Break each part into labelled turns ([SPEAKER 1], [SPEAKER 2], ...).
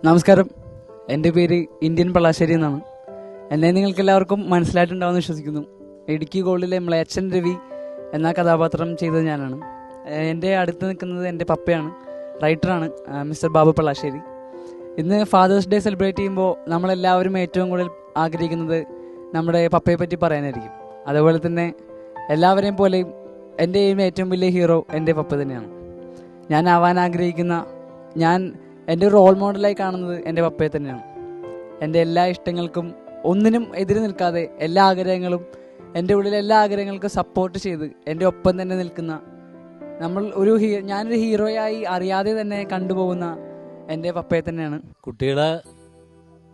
[SPEAKER 1] നമസ്കാരം, എൻ്റെ പേര് ഇന്ത്യൻ പള്ളാശ്ശേരി എന്നാണ്. എന്നെ നിങ്ങൾക്ക് എല്ലാവർക്കും മനസ്സിലായിട്ടുണ്ടാവുമെന്ന് വിശ്വസിക്കുന്നു. ഇടുക്കി ഗോൾഡിലെ മ്ലേച്ഛൻ രവി എന്ന കഥാപാത്രം ചെയ്തത് ഞാനാണ്. എൻ്റെ അടുത്ത് നിൽക്കുന്നത് എൻ്റെ പപ്പയാണ്, റൈറ്ററാണ്, മിസ്റ്റർ ബാബു പള്ളാശ്ശേരി. ഇന്ന് ഫാദേഴ്സ് ഡേ സെലിബ്രേറ്റ് ചെയ്യുമ്പോൾ നമ്മളെല്ലാവരും ഏറ്റവും കൂടുതൽ ആഗ്രഹിക്കുന്നത് നമ്മുടെ പപ്പയെ പറ്റി പറയാനായിരിക്കും. അതുപോലെ തന്നെ എല്ലാവരെയും പോലെയും എൻ്റെയും ഏറ്റവും വലിയ ഹീറോ എൻ്റെ പപ്പ തന്നെയാണ്. ഞാൻ ആവാൻ ആഗ്രഹിക്കുന്ന, എൻ്റെ റോൾ മോഡലായി കാണുന്നത് എൻ്റെ പപ്പയെ തന്നെയാണ്. എൻ്റെ എല്ലാ ഇഷ്ടങ്ങൾക്കും ഒന്നിനും എതിര് നിൽക്കാതെ എല്ലാ ആഗ്രഹങ്ങളും, എൻ്റെ ഉള്ളിലെ എല്ലാ ആഗ്രഹങ്ങൾക്കും സപ്പോർട്ട് ചെയ്ത് എൻ്റെ ഒപ്പം തന്നെ നിൽക്കുന്ന, ഞാനൊരു ഹീറോയായി അറിയാതെ തന്നെ കണ്ടുപോകുന്ന എൻ്റെ പപ്പയെ തന്നെയാണ്.
[SPEAKER 2] കുട്ടികളെ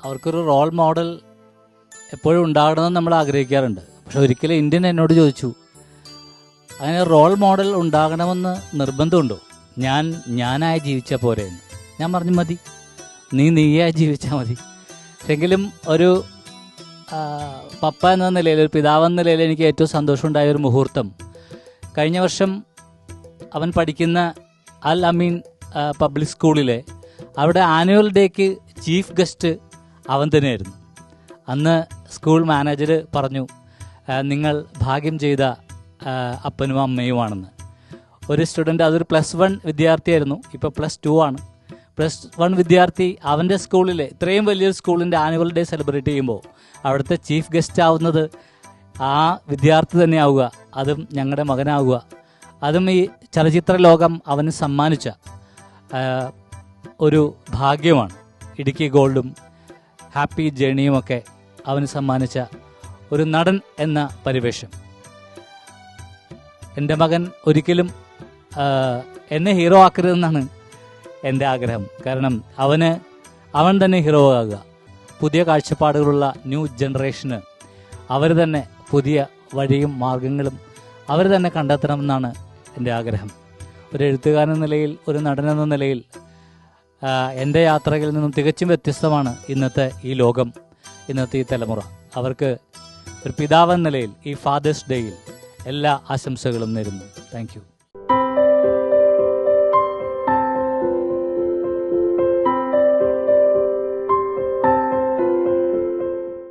[SPEAKER 2] അവർക്കൊരു റോൾ മോഡൽ എപ്പോഴും ഉണ്ടാകണമെന്ന് നമ്മൾ ആഗ്രഹിക്കാറുണ്ട്. പക്ഷെ ഒരിക്കലും ഇന്ത്യൻ എന്നോട് ചോദിച്ചു, അങ്ങനെ റോൾ മോഡൽ ഉണ്ടാകണമെന്ന് നിർബന്ധമുണ്ടോ? ഞാനായി ജീവിച്ചാൽ പോരെ എന്ന്. ഞാൻ പറഞ്ഞു, മതി, നീയായി ജീവിച്ചാൽ മതി. എങ്കിലും ഒരു പപ്പ എന്ന നിലയിൽ, ഒരു പിതാവെന്ന നിലയിൽ എനിക്ക് ഏറ്റവും സന്തോഷമുണ്ടായ ഒരു മുഹൂർത്തം, കഴിഞ്ഞ വർഷം അവൻ പഠിക്കുന്ന അൽ അമീൻ പബ്ലിക് സ്കൂളിലെ അവിടെ ആനുവൽ ഡേക്ക് ചീഫ് ഗസ്റ്റ് അവൻ തന്നെയായിരുന്നു. അന്ന് സ്കൂൾ മാനേജർ പറഞ്ഞു, നിങ്ങൾ ഭാഗ്യം ചെയ്ത അപ്പനും അമ്മയുമാണെന്ന്. ഒരു സ്റ്റുഡൻറ്റ്, അതൊരു +1 വിദ്യാർത്ഥിയായിരുന്നു, ഇപ്പോൾ +2 ആണ്. +1 വിദ്യാർത്ഥി അവൻ്റെ സ്കൂളിലെ, ഇത്രയും വലിയൊരു സ്കൂളിൻ്റെ ആനുവൽ ഡേ സെലിബ്രേറ്റ് ചെയ്യുമ്പോൾ അവിടുത്തെ ചീഫ് ഗസ്റ്റ് ആവുന്നത് ആ വിദ്യാർത്ഥി തന്നെ ആവുക, അതും ഞങ്ങളുടെ മകനാവുക, അതും ഈ ചലച്ചിത്ര ലോകം അവന് സമ്മാനിച്ച ഒരു ഭാഗ്യമാണ്. ഇടുക്കി ഗോൾഡും ഹാപ്പി ജേണിയുമൊക്കെ അവന് സമ്മാനിച്ച ഒരു നടൻ എന്ന പരിവേഷം. എൻ്റെ മകൻ ഒരിക്കലും എന്നെ ഹീറോ ആക്കരുതെന്നാണ് എൻ്റെ ആഗ്രഹം. കാരണം അവൻ തന്നെ ഹീറോ ആകുക. പുതിയ കാഴ്ചപ്പാടുകളുള്ള ന്യൂ ജനറേഷന് അവർ തന്നെ പുതിയ വഴിയും മാർഗങ്ങളും അവർ തന്നെ കണ്ടെത്തണമെന്നാണ് എൻ്റെ ആഗ്രഹം. ഒരു എഴുത്തുകാരൻ എന്ന നിലയിൽ, ഒരു നടനെന്ന നിലയിൽ എൻ്റെ യാത്രകളിൽ നിന്നും തികച്ചും വ്യത്യസ്തമാണ് ഇന്നത്തെ ഈ ലോകം, ഇന്നത്തെ ഈ തലമുറ. അവർക്ക് ഒരു പിതാവെന്ന നിലയിൽ ഈ ഫാദേഴ്സ് ഡേയിൽ എല്ലാ ആശംസകളും നേരുന്നു. Thank you.